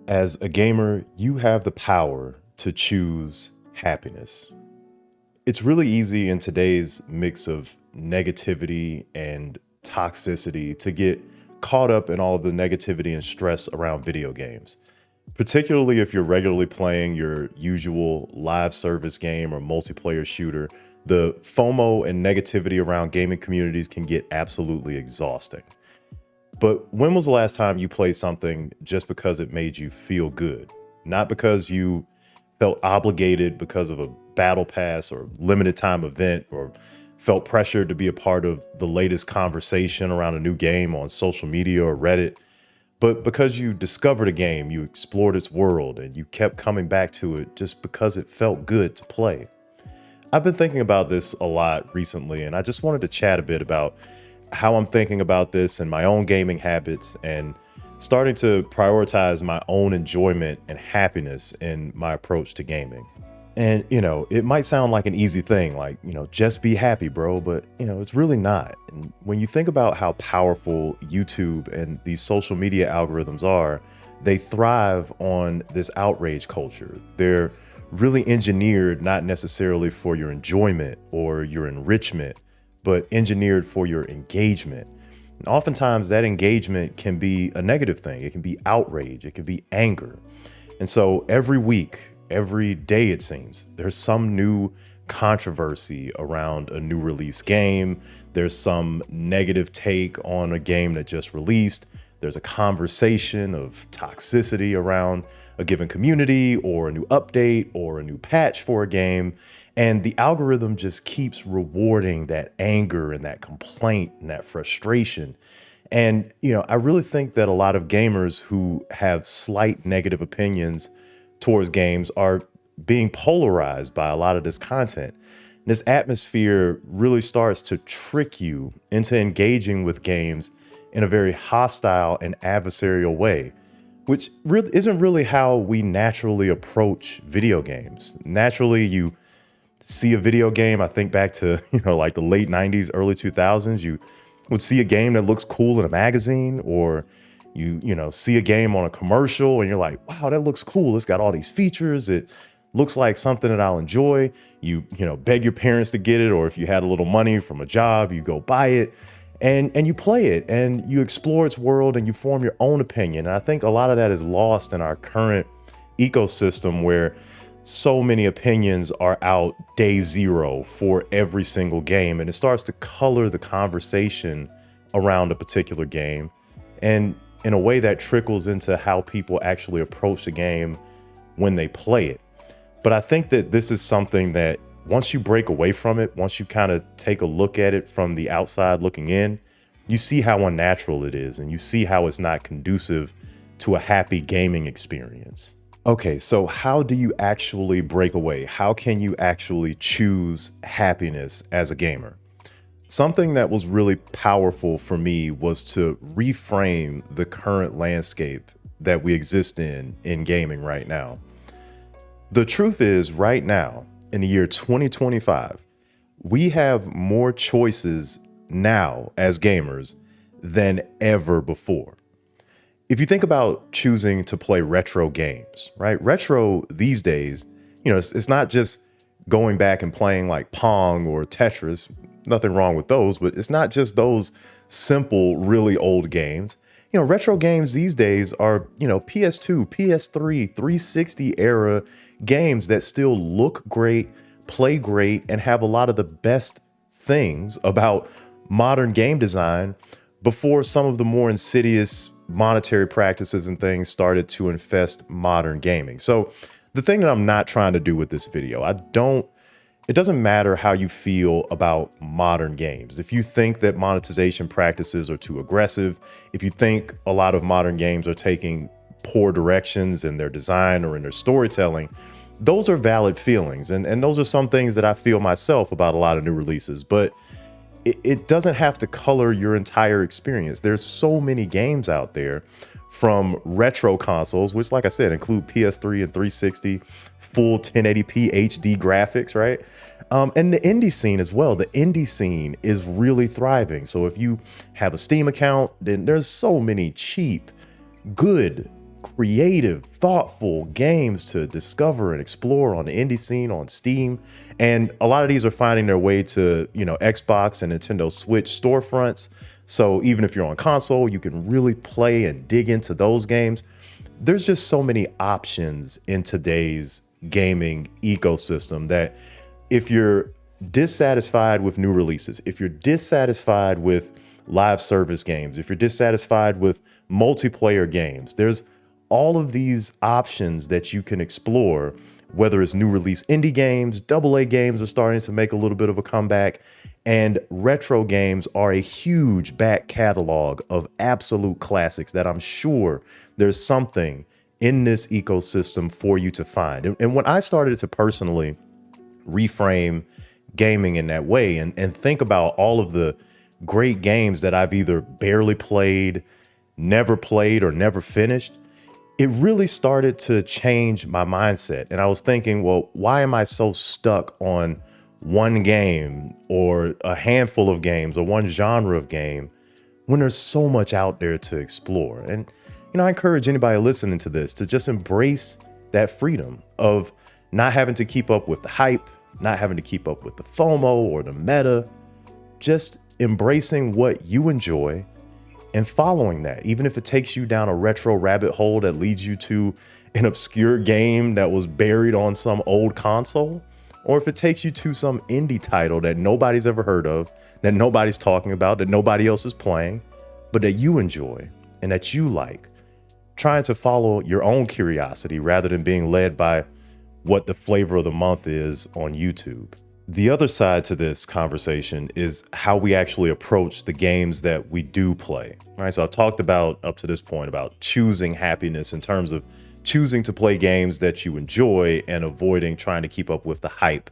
As a gamer, you have the power to choose happiness. It's really easy in today's mix of negativity and toxicity to get caught up in all the negativity and stress around video games, particularly if you're regularly playing your usual live service game or multiplayer shooter. The FOMO and negativity around gaming communities can get absolutely exhausting. But when was the last time you played something just because it made you feel good? Not because you felt obligated because of a battle pass or limited time event, or felt pressured to be a part of the latest conversation around a new game on social media or Reddit, but because you discovered a game, you explored its world, and you kept coming back to it just because it felt good to play. I've been thinking about this a lot recently, and I just wanted to chat a bit about how I'm thinking about this and my own gaming habits, and starting to prioritize my own enjoyment and happiness in my approach to gaming. And, it might sound like an easy thing, like, just be happy, bro, but, it's really not. And when you think about how powerful YouTube and these social media algorithms are, they thrive on this outrage culture. They're really engineered not necessarily for your enjoyment or your enrichment, but engineered for your engagement. And oftentimes that engagement can be a negative thing. It can be outrage, it can be anger. And so every week, every day, it seems, there's some new controversy around a new release game. There's some negative take on a game that just released. There's a conversation of toxicity around a given community or a new update or a new patch for a game. And the algorithm just keeps rewarding that anger and that complaint and that frustration. And, I really think that a lot of gamers who have slight negative opinions towards games are being polarized by a lot of this content. This atmosphere really starts to trick you into engaging with games in a very hostile and adversarial way, which really isn't really how we naturally approach video games. Naturally, you see a video game, I think back to, like the late 90s, early 2000s, you would see a game that looks cool in a magazine, or you see a game on a commercial and you're like, wow, that looks cool. It's got all these features. It looks like something that I'll enjoy. You beg your parents to get it, or if you had a little money from a job, you go buy it and you play it and you explore its world and you form your own opinion. And I think a lot of that is lost in our current ecosystem, where so many opinions are out day zero for every single game, and it starts to color the conversation around a particular game, and in a way that trickles into how people actually approach the game when they play it. But I think that this is something that once you break away from it, once you kind of take a look at it from the outside looking in, you see how unnatural it is, and you see how it's not conducive to a happy gaming experience. Okay, so how do you actually break away? How can you actually choose happiness as a gamer? Something that was really powerful for me was to reframe the current landscape that we exist in gaming right now. The truth is, right now, in the year 2025, we have more choices now as gamers than ever before. If you think about choosing to play retro games, right? Retro these days, it's not just going back and playing like Pong or Tetris. Nothing wrong with those, but it's not just those simple, really old games. Retro games these days are, PS2, PS3, 360 era games that still look great, play great, and have a lot of the best things about modern game design before some of the more insidious monetary practices and things started to infest modern gaming. So the thing that I'm not trying to do with this video, it doesn't matter how you feel about modern games. If you think that monetization practices are too aggressive, if you think a lot of modern games are taking poor directions in their design or in their storytelling, those are valid feelings. And those are some things that I feel myself about a lot of new releases, but it doesn't have to color your entire experience. There's so many games out there, from retro consoles, which, like I said, include PS3 and 360, full 1080p HD graphics, right? And the indie scene as well. The indie scene is really thriving. So if you have a Steam account, then there's so many cheap, good creative, thoughtful games to discover and explore on the indie scene on Steam. And a lot of these are finding their way to, Xbox and Nintendo Switch storefronts. So even if you're on console, you can really play and dig into those games. There's just so many options in today's gaming ecosystem that if you're dissatisfied with new releases, if you're dissatisfied with live service games, if you're dissatisfied with multiplayer games, there's all of these options that you can explore, whether it's new release indie games, AA games are starting to make a little bit of a comeback, and retro games are a huge back catalog of absolute classics that I'm sure there's something in this ecosystem for you to find. And when I started to personally reframe gaming in that way and think about all of the great games that I've either barely played, never played, or never finished, it really started to change my mindset. And I was thinking, well, why am I so stuck on one game or a handful of games or one genre of game when there's so much out there to explore? And, I encourage anybody listening to this to just embrace that freedom of not having to keep up with the hype, not having to keep up with the FOMO or the meta, just embracing what you enjoy and following that, even if it takes you down a retro rabbit hole that leads you to an obscure game that was buried on some old console, or if it takes you to some indie title that nobody's ever heard of, that nobody's talking about, that nobody else is playing, but that you enjoy and that you like, trying to follow your own curiosity rather than being led by what the flavor of the month is on YouTube. The other side to this conversation is how we actually approach the games that we do play. All right, so I've talked about up to this point about choosing happiness in terms of choosing to play games that you enjoy and avoiding trying to keep up with the hype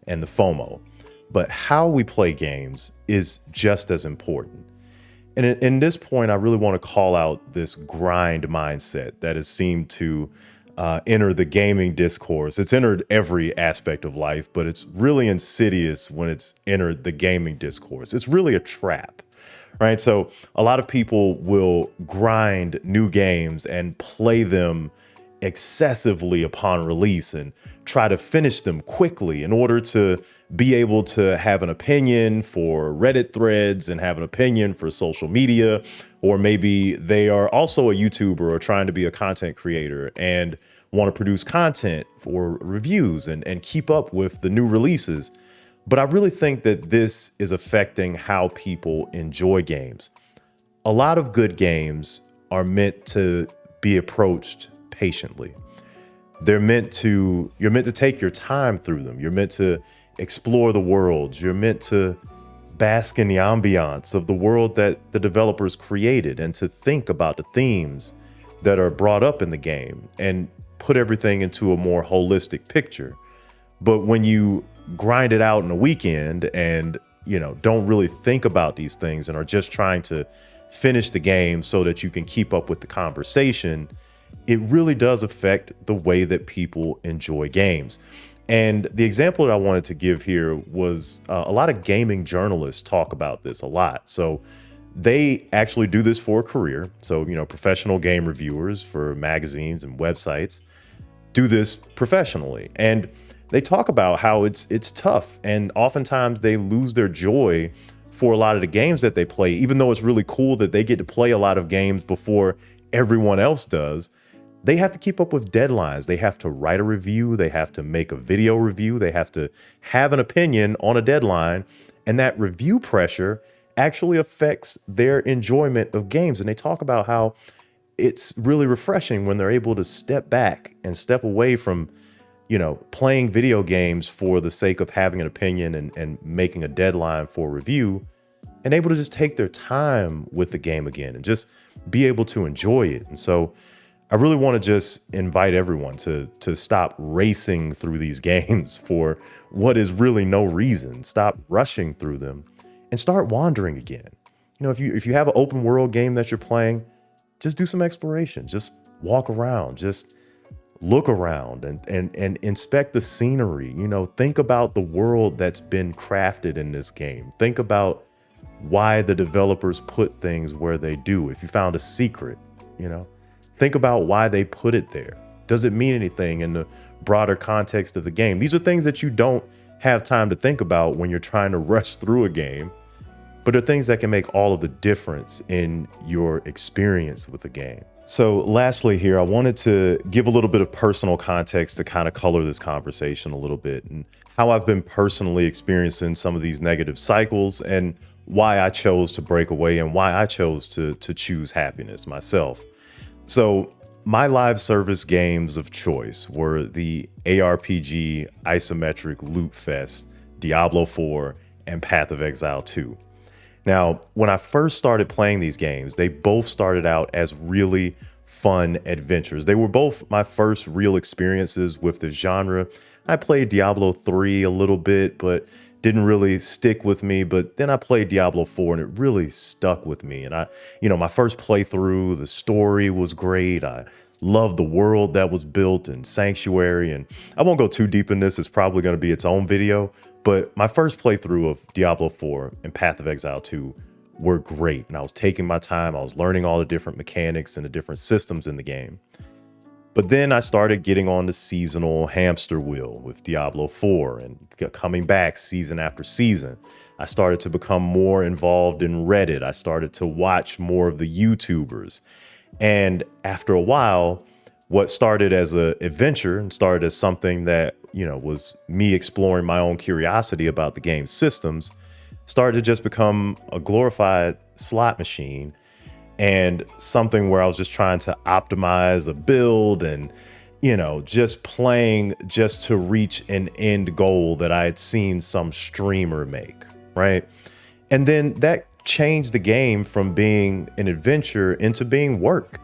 and the FOMO. But how we play games is just as important. And in this point, I really want to call out this grind mindset that has seemed to enter the gaming discourse. It's entered every aspect of life, but it's really insidious when it's entered the gaming discourse. It's really a trap, right? So a lot of people will grind new games and play them excessively upon release and try to finish them quickly in order to be able to have an opinion for Reddit threads and have an opinion for social media. Or maybe they are also a YouTuber or trying to be a content creator and want to produce content for reviews and keep up with the new releases. But I really think that this is affecting how people enjoy games. A lot of good games are meant to be approached patiently. You're meant to take your time through them. You're meant to explore the world. You're meant to bask in the ambiance of the world that the developers created and to think about the themes that are brought up in the game and put everything into a more holistic picture. But when you grind it out in a weekend and, don't really think about these things and are just trying to finish the game so that you can keep up with the conversation, it really does affect the way that people enjoy games. And the example that I wanted to give here was a lot of gaming journalists talk about this a lot. So they actually do this for a career. So, professional game reviewers for magazines and websites do this professionally. And they talk about how it's tough. And oftentimes they lose their joy for a lot of the games that they play, even though it's really cool that they get to play a lot of games before everyone else does. They have to keep up with deadlines. They have to write a review. They have to make a video review. They have to have an opinion on a deadline. And that review pressure actually affects their enjoyment of games. And they talk about how it's really refreshing when they're able to step back and step away from, playing video games for the sake of having an opinion and making a deadline for review, and able to just take their time with the game again and just be able to enjoy it. And so I really want to just invite everyone to stop racing through these games for what is really no reason. Stop rushing through them and start wandering again. If you have an open world game that you're playing, just do some exploration. Just walk around. Just look around and inspect the scenery. Think about the world that's been crafted in this game. Think about why the developers put things where they do. If you found a secret, Think about why they put it there. Does it mean anything in the broader context of the game? These are things that you don't have time to think about when you're trying to rush through a game, but are things that can make all of the difference in your experience with the game. So lastly here, I wanted to give a little bit of personal context to kind of color this conversation a little bit, and how I've been personally experiencing some of these negative cycles, and why I chose to break away, and why I chose to choose happiness myself. So my live service games of choice were the ARPG isometric loot fest, Diablo 4, and Path of Exile 2. Now, when I first started playing these games, they both started out as really fun adventures. They were both my first real experiences with this genre. I played Diablo 3 a little bit, but didn't really stick with me. But then I played Diablo 4 and it really stuck with me. And my first playthrough, the story was great. I loved the world that was built in Sanctuary. And I won't go too deep in this. It's probably going to be its own video. But my first playthrough of Diablo 4 and Path of Exile 2 were great. And I was taking my time. I was learning all the different mechanics and the different systems in the game. But then I started getting on the seasonal hamster wheel with Diablo 4 and coming back season after season. I started to become more involved in Reddit. I started to watch more of the YouTubers. And after a while, what started as an adventure and started as something that, was me exploring my own curiosity about the game's systems, started to just become a glorified slot machine, and something where I was just trying to optimize a build and, just playing just to reach an end goal that I had seen some streamer make, right? And then that changed the game from being an adventure into being work,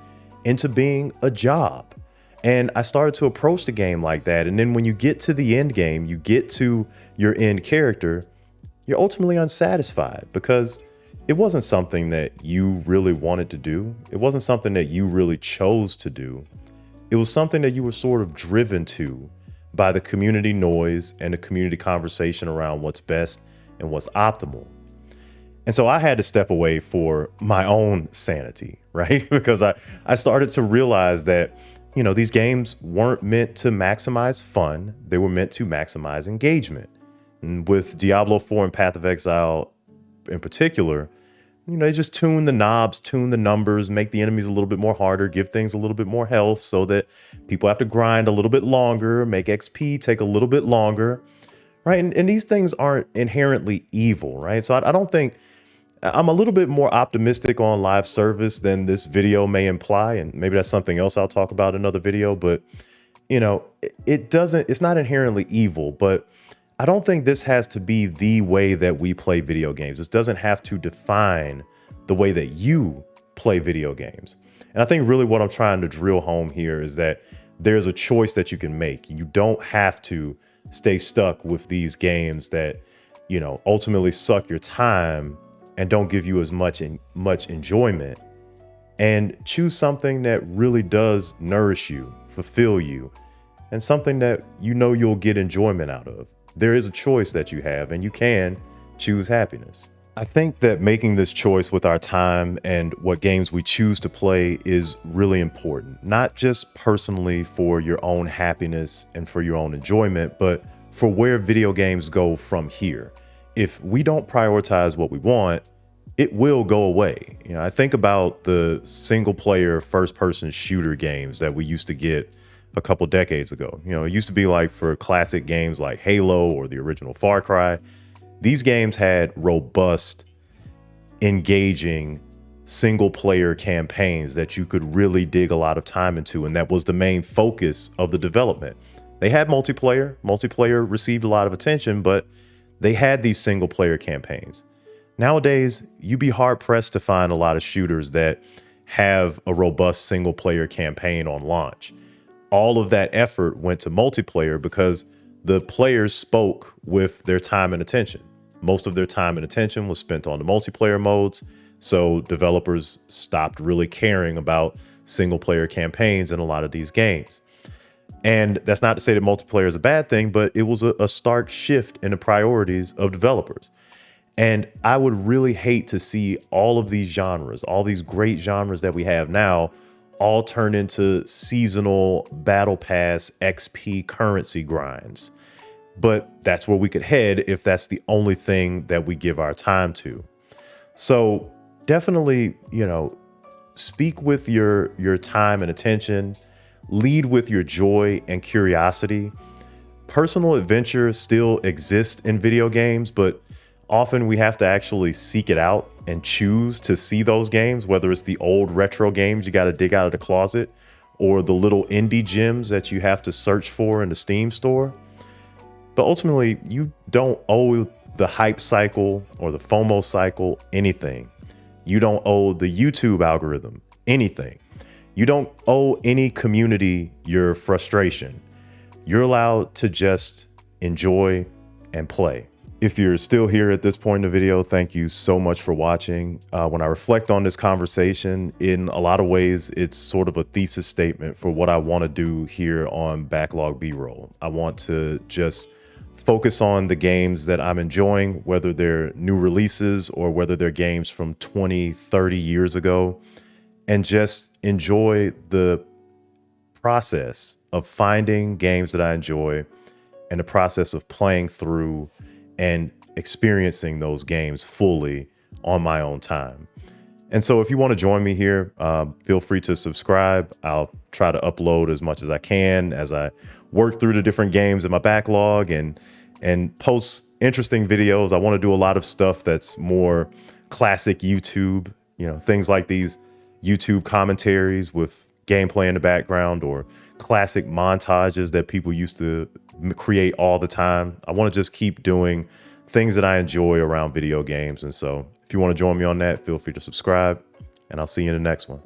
into being a job. And I started to approach the game like that. And then when you get to the end game, you get to your end character, you're ultimately unsatisfied because it wasn't something that you really wanted to do. It wasn't something that you really chose to do. It was something that you were sort of driven to by the community noise and the community conversation around what's best and what's optimal. And so I had to step away for my own sanity, right? Because I started to realize that, these games weren't meant to maximize fun. They were meant to maximize engagement. And with Diablo 4 and Path of Exile in particular, they just tune the knobs, tune the numbers, make the enemies a little bit more harder, give things a little bit more health so that people have to grind a little bit longer, make XP take a little bit longer, right? And these things aren't inherently evil, right? So I don't think, I'm a little bit more optimistic on live service than this video may imply, and maybe that's something else I'll talk about in another video, but it's not inherently evil, but I don't think this has to be the way that we play video games. This doesn't have to define the way that you play video games. And I think really what I'm trying to drill home here is that there's a choice that you can make. You don't have to stay stuck with these games that, ultimately suck your time and don't give you as much enjoyment, and choose something that really does nourish you, fulfill you, and something that you'll get enjoyment out of. There is a choice that you have, and you can choose happiness. I think that making this choice with our time and what games we choose to play is really important, not just personally for your own happiness and for your own enjoyment, but for where video games go from here. If we don't prioritize what we want, it will go away. I think about the single player first person shooter games that we used to get a couple decades ago. It used to be like for classic games like Halo or the original Far Cry. These games had robust, engaging single player campaigns that you could really dig a lot of time into. And that was the main focus of the development. They had multiplayer. Multiplayer received a lot of attention, but they had these single player campaigns. Nowadays, you'd be hard pressed to find a lot of shooters that have a robust single player campaign on launch. All of that effort went to multiplayer because the players spoke with their time and attention. Most of their time and attention was spent on the multiplayer modes, so developers stopped really caring about single player campaigns in a lot of these games. And that's not to say that multiplayer is a bad thing, but it was a stark shift in the priorities of developers. And I would really hate to see all of these genres, all these great genres that we have now, all turn into seasonal battle pass XP currency grinds. But that's where we could head if that's the only thing that we give our time to. So definitely, speak with your time and attention, lead with your joy and curiosity. Personal adventure still exists in video games, but often we have to actually seek it out and choose to see those games, whether it's the old retro games you got to dig out of the closet or the little indie gems that you have to search for in the Steam store. But ultimately, you don't owe the hype cycle or the FOMO cycle anything. You don't owe the YouTube algorithm anything. You don't owe any community your frustration. You're allowed to just enjoy and play. If you're still here at this point in the video, thank you so much for watching. When I reflect on this conversation, in a lot of ways, it's sort of a thesis statement for what I want to do here on Backlog B-Roll. I want to just focus on the games that I'm enjoying, whether they're new releases or whether they're games from 20, 30 years ago, and just enjoy the process of finding games that I enjoy and the process of playing through and experiencing those games fully on my own time. And so if you want to join me here, feel free to subscribe. I'll try to upload as much as I can as I work through the different games in my backlog and post interesting videos. I want to do a lot of stuff that's more classic YouTube, things like these YouTube commentaries with gameplay in the background or classic montages that people used to create all the time. I want to just keep doing things that I enjoy around video games. And so if you want to join me on that, feel free to subscribe, and I'll see you in the next one.